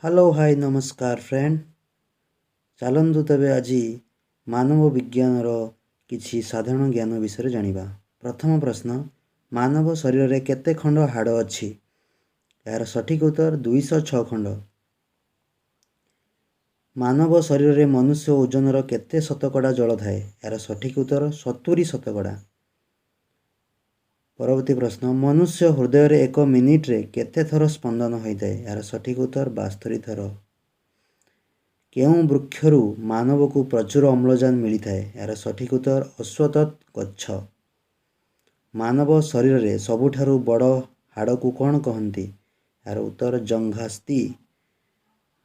Hello hi नमस्कार friend. चलतु तेबे आज मानव विज्ञान किछि साधारण ज्ञान विषय जानिबा। प्रथम प्रश्न, मानव शरीर में केते खंड हाड़ अछि? यार सठिक उत्तर 206 खंड। मानव शरीर में मनुष्य ओजन केते शतकड़ा जल थाए? यार सठिक उत्तर 70 शतकड़ा। परवर्ती प्रश्न, मनुष्य हृदय रे 1 मिनिट रे केते थर स्पंदन होता है? यार सठिक उत्तर 72 थर। केउं वृक्षरु मानव को प्रचुर अम्लजान मिलता है? यार सठिक उत्तर अश्वत्थ गच्छ। मानव शरीर रे सबुठारु बड़ हाड़ को कौन कहती? यार उत्तर जंघास्थि।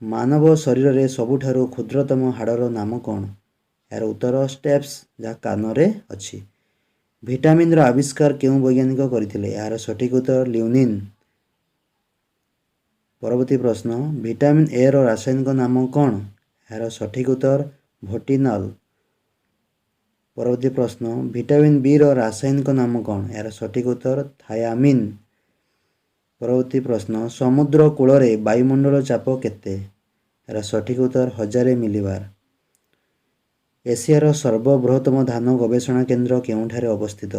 मानव शरीर रे सबुठारु क्षुद्रतम हाड़र नाम कौन? यार उत्तर स्टेप्स, जहाँ कान रे अछि। विटामिन रो आविष्कार केउं वैज्ञानिक करथिले? यार सठिक उत्तर ल्यूनिन। परवर्ती प्रश्न, विटामिन ए रो रासायनिक नाम कौन? यार सठिक उत्तर भोटिनल। परवर्ती प्रश्न, विटामिन बी रो रासायनिक नाम कौन? यार सठिक उत्तर थायामिन। परवर्ती प्रश्न, समुद्र कूल रे वायुमंडल चाप केते? यार सठिक उत्तर 1000 मिलीबार। एशियार सर्वबृहत्तम धान गवेषणा केन्द्र केउंठारे अवस्थित?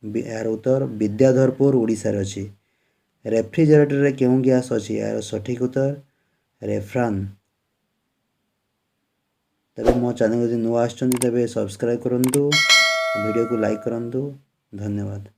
यार उत्तर विद्याधरपुर ओडिशा रे अछि। रेफ्रिजरेटर रे केउं गैस अछि? यार सठिक उत्तर रेफ्रान। तबे मो चैनल यदि नुआ आछन तबे सब्सक्राइब करंतु, वीडियो को लाइक करंतु। धन्यवाद।